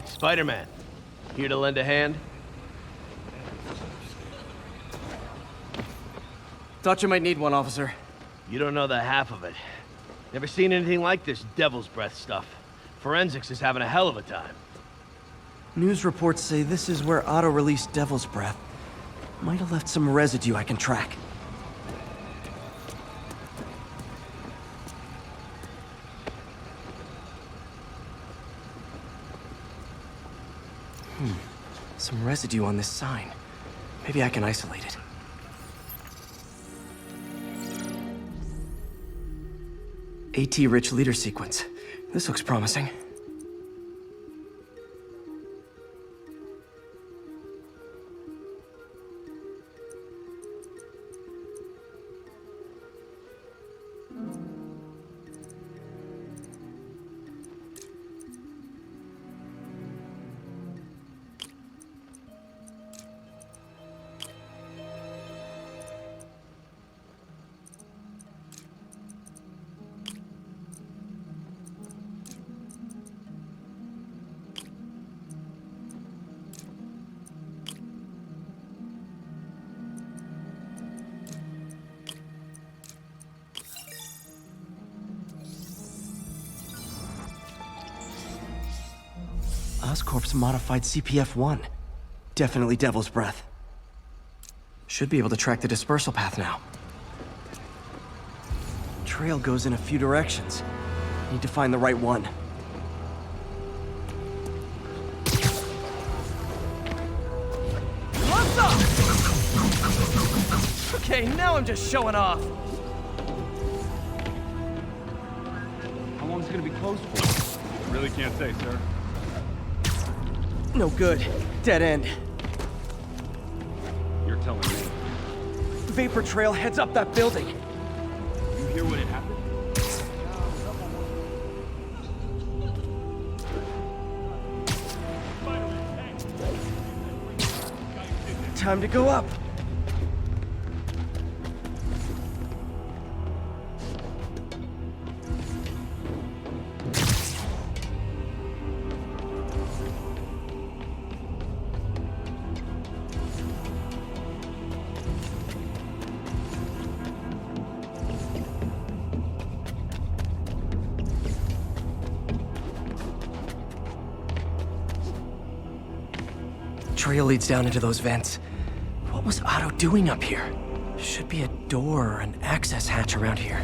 Spiderman, here to lend a hand? Thought you might need one, officer. You don't know the half of it. Never seen anything like this devil's breath stuff. Forensics is having a hell of a time. News reports say this is where Otto released Devil's Breath. Might have left some residue I can track. Some residue on this sign. Maybe I can isolate it. AT-rich leader sequence. This looks promising. Oscorp's modified CPF-1. Definitely Devil's Breath. Should be able to track the dispersal path now. Trail goes in a few directions. Need to find the right one. What's up? Okay, now I'm just showing off. How long is it gonna be closed for? Really can't say, sir. No good. Dead end. You're telling me. Vapor trail heads up that building. You hear what had happened? Time to go up. Trail leads down into those vents. What was Otto doing up here? Should be a door or an access hatch around here.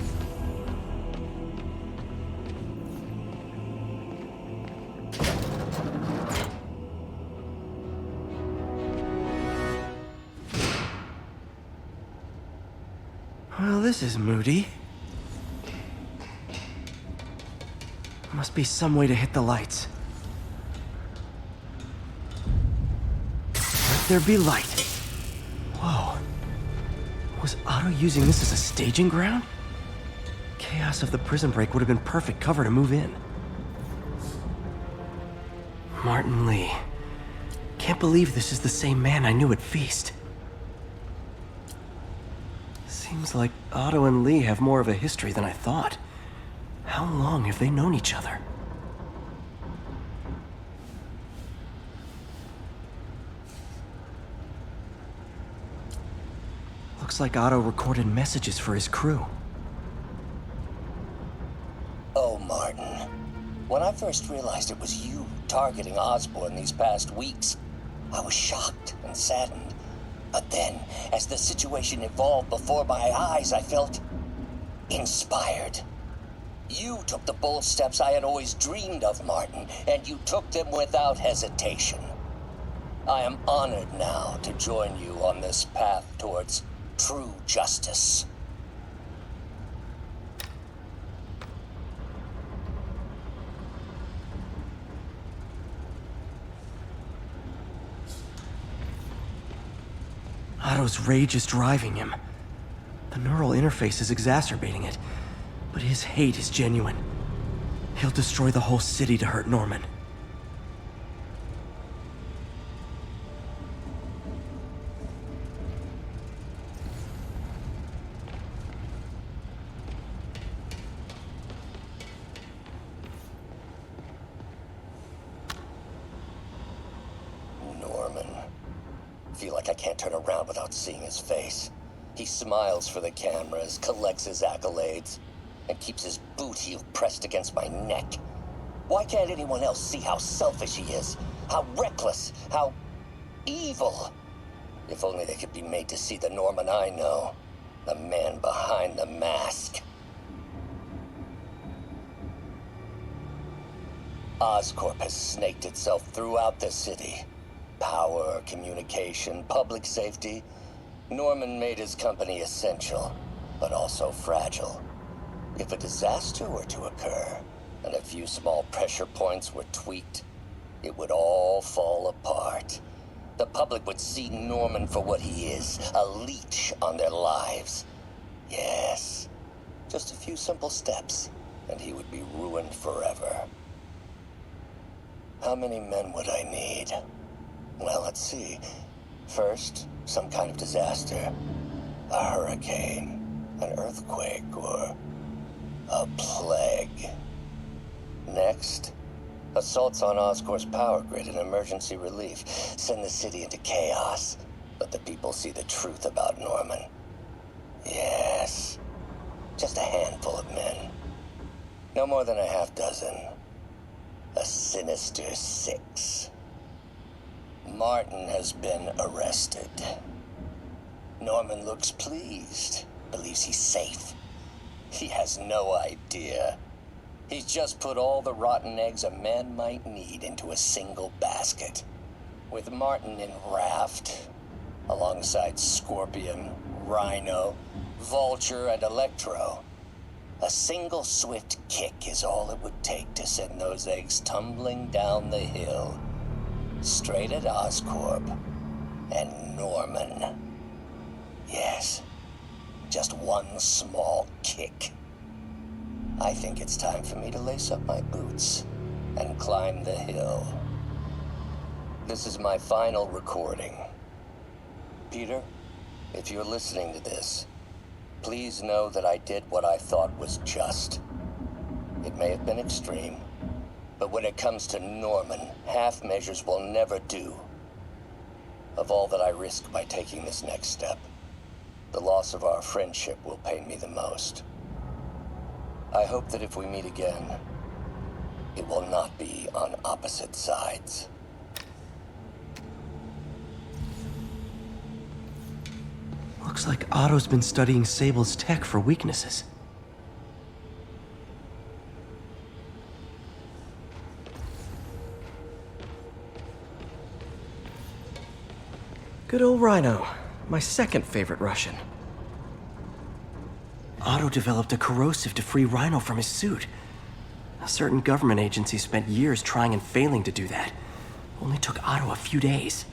Well, this is moody. Must be some way to hit the lights. Let there be light. Whoa. Was Otto using this as a staging ground? Chaos of the prison break would have been perfect cover to move in. Martin Lee. Can't believe this is the same man I knew at Feast. Seems like Otto and Lee have more of a history than I thought. How long have they known each other? Looks like Otto recorded messages for his crew. Oh, Martin. When I first realized it was you targeting Osborn these past weeks, I was shocked and saddened. But then, as the situation evolved before my eyes, I felt inspired. You took the bold steps I had always dreamed of, Martin, and you took them without hesitation. I am honored now to join you on this path towards true justice. Otto's rage is driving him. The neural interface is exacerbating it, but his hate is genuine. He'll destroy the whole city to hurt Norman. Feel like I can't turn around without seeing his face. He smiles for the cameras, collects his accolades, and keeps his boot heel pressed against my neck. Why can't anyone else see how selfish he is? How reckless, how evil? If only they could be made to see the Norman I know. The man behind the mask. Oscorp has snaked itself throughout the city. Power, communication, public safety. Norman made his company essential, but also fragile. If a disaster were to occur, and a few small pressure points were tweaked, it would all fall apart. The public would see Norman for what he is, a leech on their lives. Yes, just a few simple steps, and he would be ruined forever. How many men would I need? Well, let's see. First, some kind of disaster. A hurricane, an earthquake, or a plague. Next, assaults on Oscorp's power grid and emergency relief. Send the city into chaos. Let the people see the truth about Norman. Yes, just a handful of men. No more than a half dozen. A sinister 6. Martin has been arrested. Norman looks pleased, believes he's safe. He has no idea. He's just put all the rotten eggs a man might need into a single basket. With Martin in raft, alongside Scorpion, Rhino, Vulture, and Electro, a single swift kick is all it would take to send those eggs tumbling down the hill. Straight at Oscorp and Norman. Yes, just one small kick. I think it's time for me to lace up my boots and climb the hill. This is my final recording. Peter, if you're listening to this, please know that I did what I thought was just. It may have been extreme, but when it comes to Norman, half measures will never do. Of all that I risk by taking this next step, the loss of our friendship will pain me the most. I hope that if we meet again, it will not be on opposite sides. Looks like Otto's been studying Sable's tech for weaknesses. Good old Rhino, my second favorite Russian. Otto developed a corrosive to free Rhino from his suit. A certain government agency spent years trying and failing to do that. Only took Otto a few days.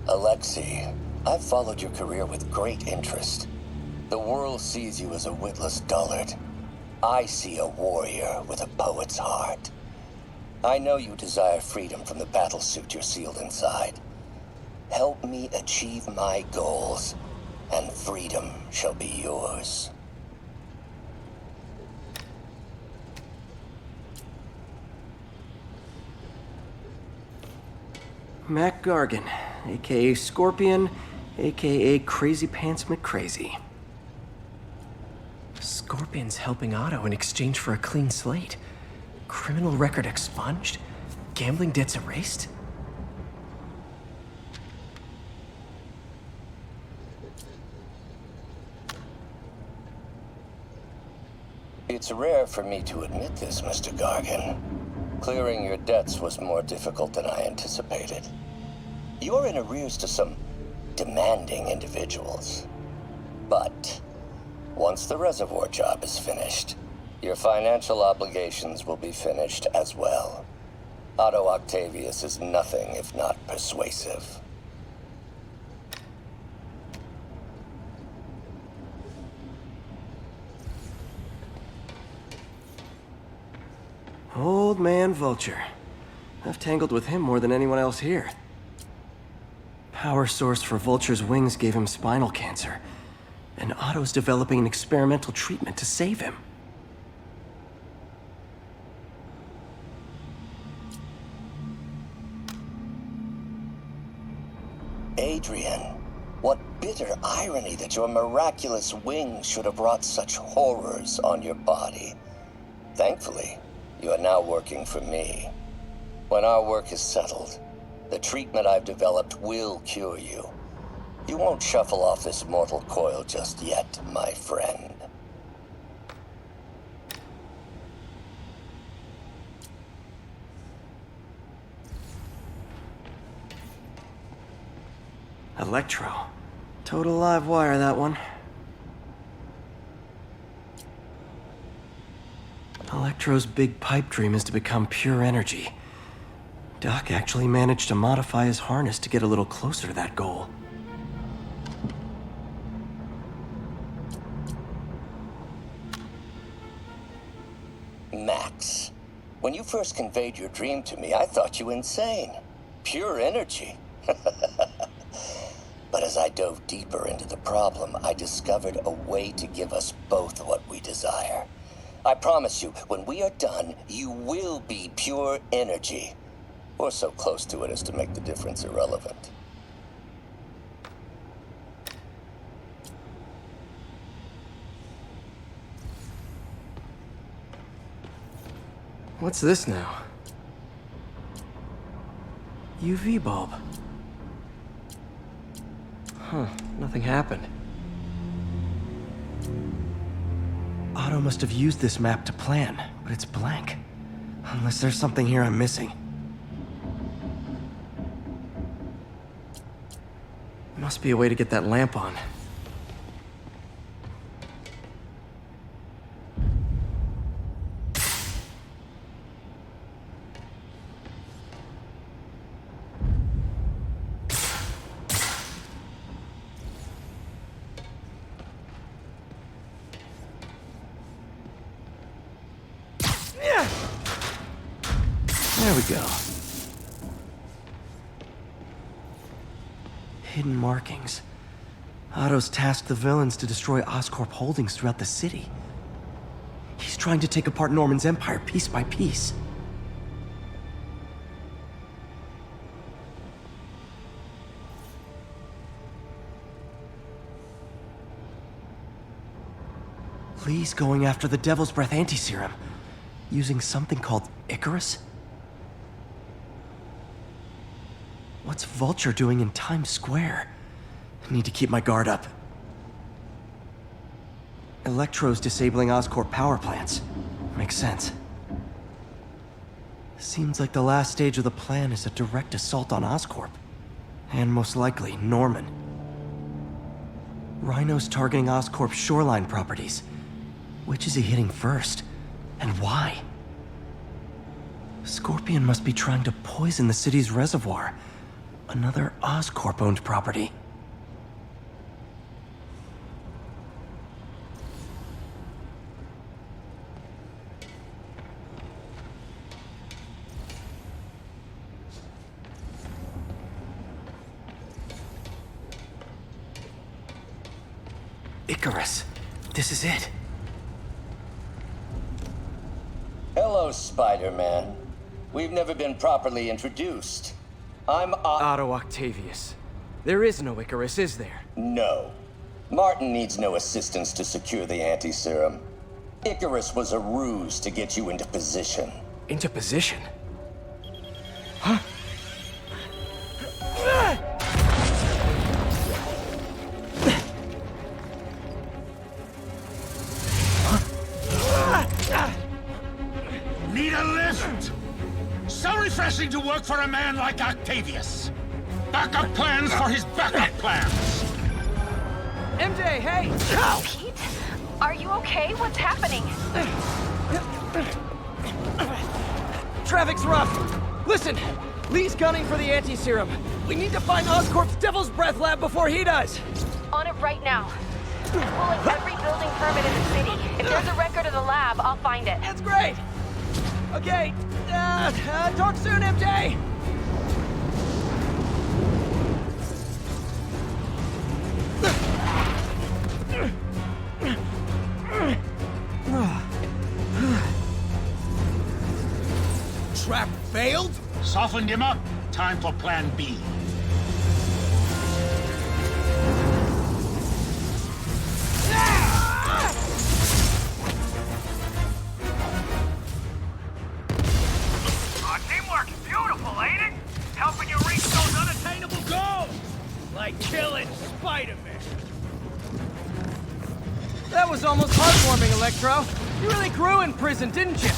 Alexei, I've followed your career with great interest. The world sees you as a witless dullard. I see a warrior with a poet's heart. I know you desire freedom from the battlesuit you're sealed inside. Help me achieve my goals, and freedom shall be yours. Mac Gargan, aka Scorpion, aka Crazy Pants McCrazy. Scorpion's helping Otto in exchange for a clean slate. Criminal record expunged? Gambling debts erased? It's rare for me to admit this, Mr. Gargan. Clearing your debts was more difficult than I anticipated. You're in arrears to some demanding individuals. But once the reservoir job is finished, your financial obligations will be finished as well. Otto Octavius is nothing if not persuasive. Old man Vulture. I've tangled with him more than anyone else here. Power source for Vulture's wings gave him spinal cancer. And Otto's developing an experimental treatment to save him. Adrian, what bitter irony that your miraculous wings should have brought such horrors on your body. Thankfully, you are now working for me. When our work is settled, the treatment I've developed will cure you. You won't shuffle off this mortal coil just yet, my friend. Electro. Total live wire, that one. Electro's big pipe dream is to become pure energy. Doc actually managed to modify his harness to get a little closer to that goal. Max, when you first conveyed your dream to me, I thought you insane. Pure energy. But as I dove deeper into the problem, I discovered a way to give us both what we desire. I promise you, when we are done, you will be pure energy. Or so close to it as to make the difference irrelevant. What's this now? UV bulb. Huh, nothing happened. Otto must have used this map to plan, but it's blank. Unless there's something here I'm missing. Must be a way to get that lamp on. There we go. Hidden markings. Otto's tasked the villains to destroy Oscorp holdings throughout the city. He's trying to take apart Norman's empire piece by piece. Lee's going after the Devil's Breath anti-serum, using something called Icarus? What's Vulture doing in Times Square? I need to keep my guard up. Electro's disabling Oscorp power plants. Makes sense. Seems like the last stage of the plan is a direct assault on Oscorp. And most likely, Norman. Rhino's targeting Oscorp's shoreline properties. Which is he hitting first? And why? Scorpion must be trying to poison the city's reservoir. Another Oscorp-owned property. Icarus. This is it. Hello, Spider-Man. We've never been properly introduced. I'm Otto Octavius. There is no Icarus, is there? No. Martin needs no assistance to secure the anti-serum. Icarus was a ruse to get you into position. Into position? Huh? Need a lift? So refreshing to work for a man like Octavius. Backup plans for his backup plans. MJ, hey! Pete? Are you okay? What's happening? Traffic's rough. Listen, Lee's gunning for the anti-serum. We need to find Oscorp's Devil's Breath lab before he does. On it right now. I'm pulling every building permit in the city. If there's a record of the lab, I'll find it. That's great. Okay, talk soon, MJ. Softened him up. Time for plan B. Teamwork's beautiful, ain't it? Helping you reach those unattainable goals! Like killing Spiderman. That was almost heartwarming, Electro. You really grew in prison, didn't you?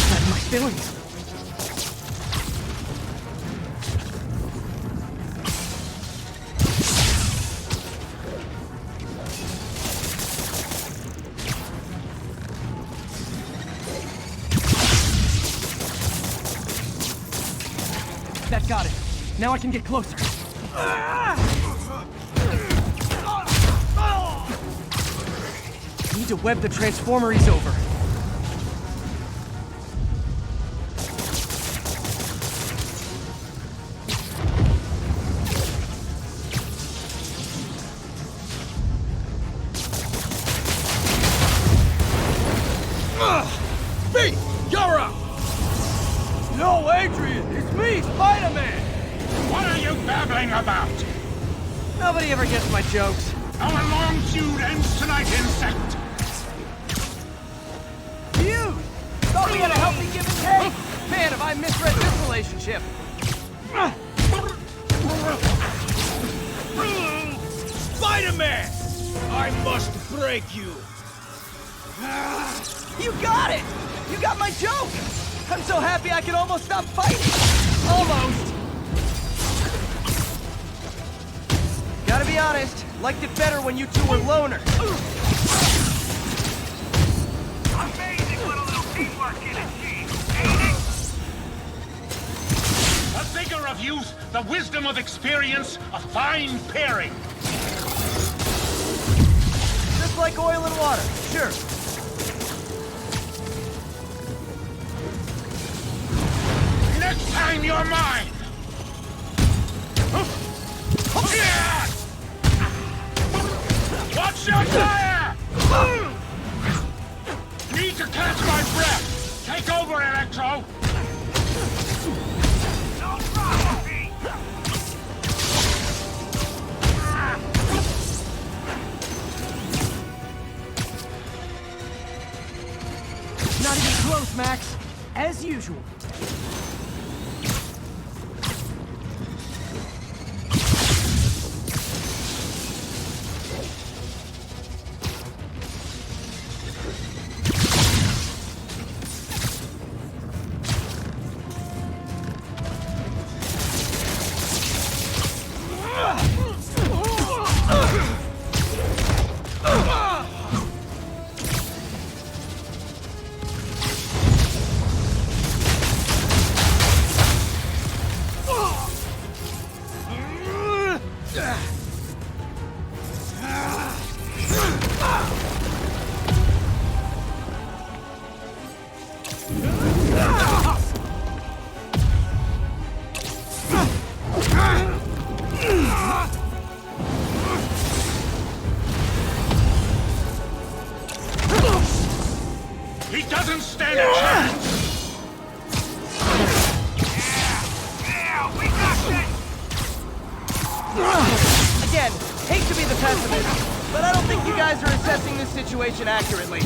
That's my feelings. That got it. Now I can get closer. Need to web the transformer he's over. Me! You're up! No, Adrian! It's me, Spider-Man! What are you babbling about? Nobody ever gets my jokes. Our long feud ends tonight, insect. Feud! Thought we had a healthy give and take. Man, have I misread this relationship. Spider-Man! I must break you! You got it! You got my joke! I'm so happy I can almost stop fighting! Almost! Gotta be honest, liked it better when you two were loners. Amazing what a little teamwork can achieve, ain't it? The vigor of youth, the wisdom of experience, a fine pairing. Just like oil and water, sure. Next time you're mine! Watch your fire! Need to catch my breath! Take over, Electro! No problem, Pete! Not even close, Max. As usual. He doesn't stand a chance! Yeah, we got this! Again, hate to be the pessimist, but I don't think you guys are assessing this situation accurately.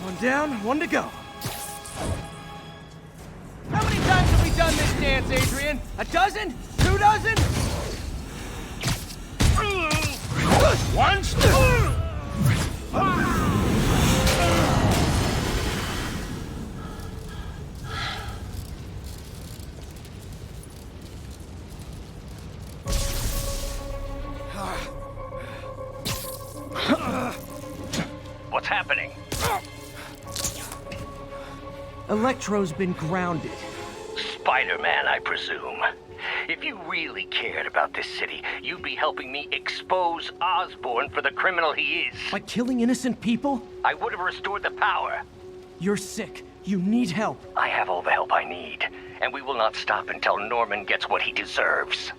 One down, one to go. How many times have we done this dance, Adrian? A dozen? 2 dozen? Once! Electro's been grounded. Spiderman, I presume. If you really cared about this city, you'd be helping me expose Osborn for the criminal he is. By killing innocent people? I would have restored the power. You're sick. You need help. I have all the help I need, and we will not stop until Norman gets what he deserves.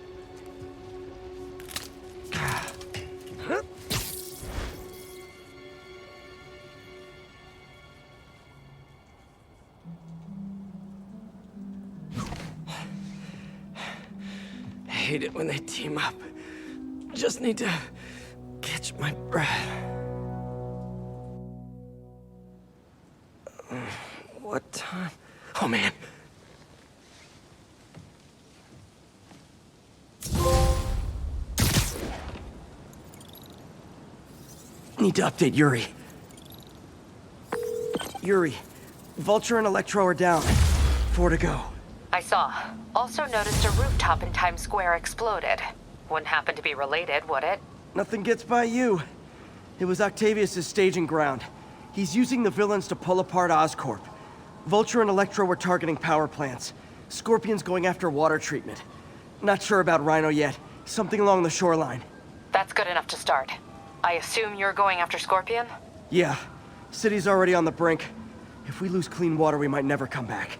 I hate it when they team up. Just need to catch my breath. What time? Oh, man. Need to update Yuri. Yuri, Vulture and Electro are down. 4 to go. I saw. Also noticed a rooftop in Times Square exploded. Wouldn't happen to be related, would it? Nothing gets by you. It was Octavius' staging ground. He's using the villains to pull apart Oscorp. Vulture and Electro were targeting power plants. Scorpion's going after water treatment. Not sure about Rhino yet. Something along the shoreline. That's good enough to start. I assume you're going after Scorpion? Yeah. City's already on the brink. If we lose clean water, we might never come back.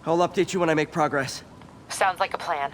I'll update you when I make progress. Sounds like a plan.